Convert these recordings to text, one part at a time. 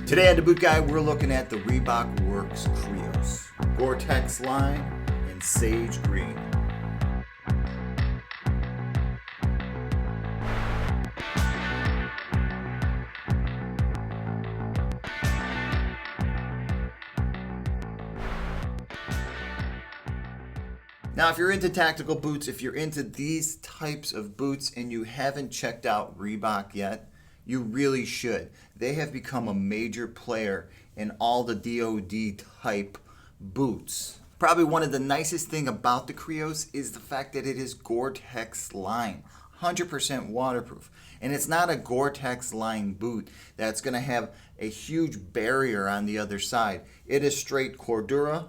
Today on TheBootGuy, we're looking at the Reebok Krios, gore-tex line in sage green. Now, if you're into tactical boots, if you're into these types of boots and you haven't checked out Reebok yet, you really should. They have become a major player in all the DoD type boots. Probably one of the nicest thing about the Krios is the fact that it is gore-tex line, 100% waterproof. And it's not a gore-tex line boot that's gonna have a huge barrier on the other side. It is straight Cordura,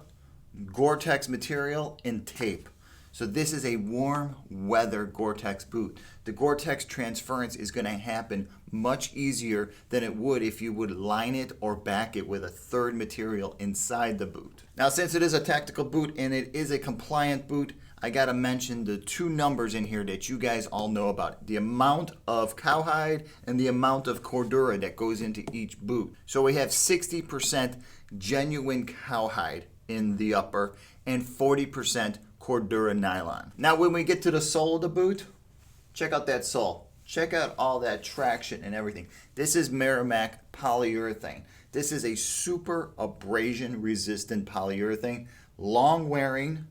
gore-tex material, and tape. So this is a warm weather gore-tex boot. The gore-tex transference is going to happen much easier than it would if you would line it or back it with a third material inside the boot. Now, since it is a tactical boot and it is a compliant boot, I gotta mention the two numbers in here that you guys all know about. The amount of cowhide and the amount of Cordura that goes into each boot. So we have 60% genuine cowhide in the upper and 40% Cordura nylon. Now when we get to the sole of the boot, check out that sole. Check out all that traction and everything. This is meramax polyurethane. This is a super abrasion resistant polyurethane, long wearing,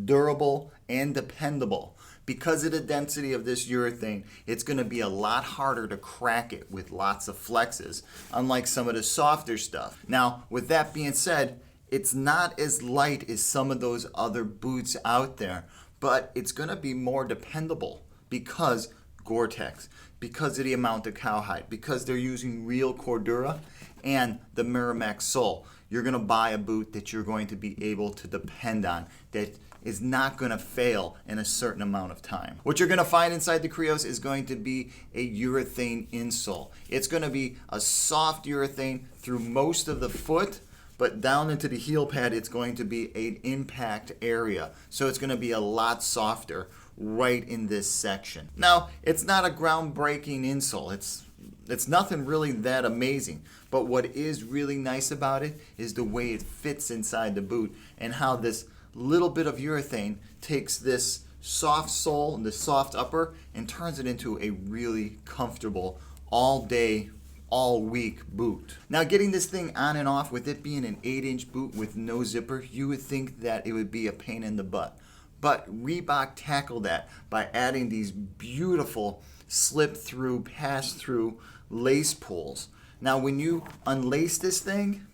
durable, and dependable. Because of the density of this urethane, it's going to be a lot harder to crack it with lots of flexes, unlike some of the softer stuff. Now, with that being said, it's not as light as some of those other boots out there, but it's going to be more dependable because gore-tex, because of the amount of cowhide, because they're using real Cordura and the meramax sole. You're going to buy a boot that you're going to be able to depend on, that is not going to fail in a certain amount of time. What you're going to find inside the Krios is going to be a urethane insole. It's going to be a soft urethane through most of the foot, but down into the heel pad, it's going to be an impact area. So it's going to be a lot softer right in this section. Now, it's not a groundbreaking insole. It's nothing really that amazing. But what is really nice about it is the way it fits inside the boot and how this little bit of urethane takes this soft sole and the soft upper and turns it into a really comfortable all day, all week boot. Now, getting this thing on and off, with it being an 8-inch boot with no zipper, you would think that it would be a pain in the butt. But Reebok tackled that by adding these beautiful slip-through, pass-through lace pulls. Now, when you unlace this thing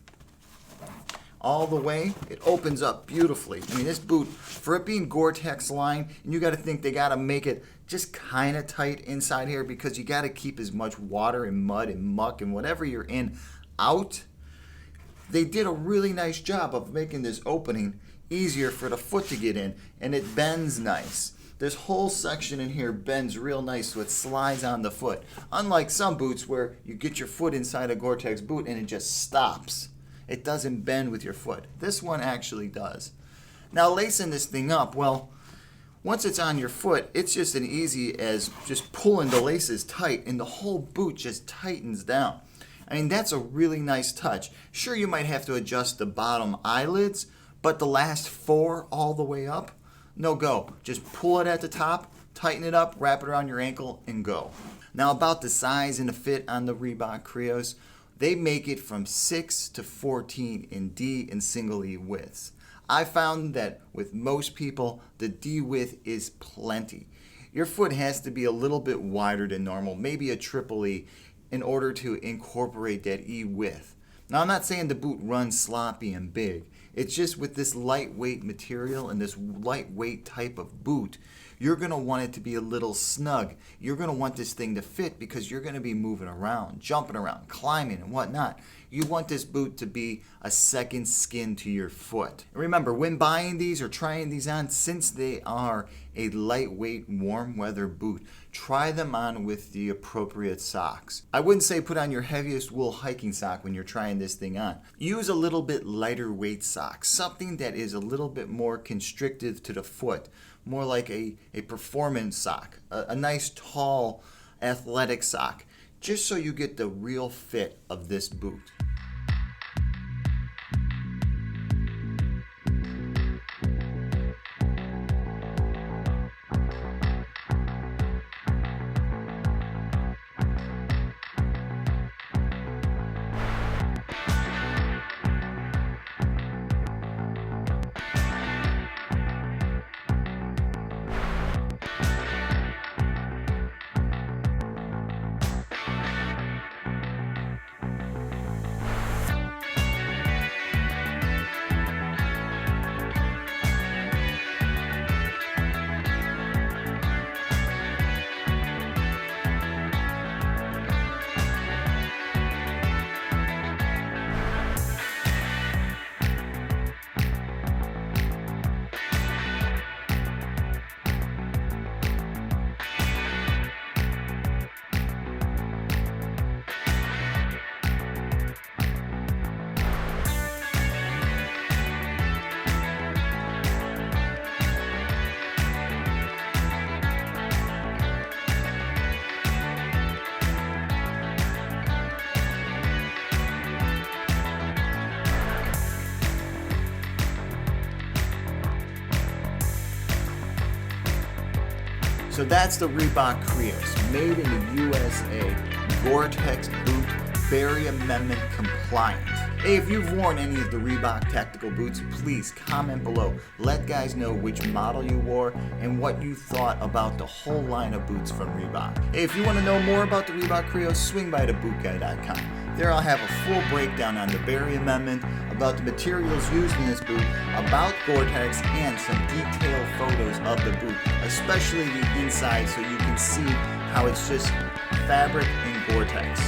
all the way, it opens up beautifully. I mean, this boot, for it being gore-tex line, and you got to think they got to make it just kind of tight inside here because you got to keep as much water and mud and muck and whatever you're in out. They did a really nice job of making this opening easier for the foot to get in, and it bends nice. This whole section in here bends real nice, so it slides on the foot. Unlike some boots where you get your foot inside a gore-tex boot and it just stops. It doesn't bend with your foot. This one actually does. Now, lacing this thing up, well, once it's on your foot, it's just as easy as just pulling the laces tight and the whole boot just tightens down. I mean, that's a really nice touch. Sure, you might have to adjust the bottom eyelids, but the last 4 all the way up, no go. Just pull it at the top, tighten it up, wrap it around your ankle, and go. Now, about the size and the fit on the Reebok Krios, they make it from 6 to 14 in D and single E widths. I found that with most people, the D width is plenty. Your foot has to be a little bit wider than normal, maybe a triple E, in order to incorporate that E width. Now, I'm not saying the boot runs sloppy and big. It's just with this lightweight material and this lightweight type of boot, you're going to want it to be a little snug. You're going to want this thing to fit because you're going to be moving around, jumping around, climbing and whatnot. You want this boot to be a second skin to your foot. And remember, when buying these or trying these on, since they are a lightweight warm weather boot, try them on with the appropriate socks. I wouldn't say put on your heaviest wool hiking sock when you're trying this thing on. Use a little bit lighter weight sock, something that is a little bit more constrictive to the foot, more like a performance sock, a nice tall athletic sock, just so you get the real fit of this boot. So that's the Reebok Krios, made in the USA, gore-tex boot, Berry Amendment compliant. Hey, if you've worn any of the Reebok tactical boots, please comment below. Let guys know which model you wore and what you thought about the whole line of boots from Reebok. Hey, if you want to know more about the Reebok Krios, swing by TheBootGuy.com. There I'll have a full breakdown on the Berry Amendment, about the materials used in this boot, about gore-tex, and some detailed photos of the boot, especially the inside so you can see how it's just fabric and gore-tex.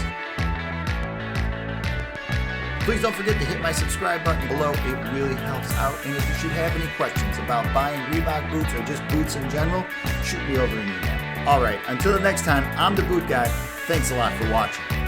Please don't forget to hit my subscribe button below. It really helps out. And if you should have any questions about buying Reebok boots or just boots in general, shoot me over an email. All right, until the next time, I'm the Boot Guy. Thanks a lot for watching.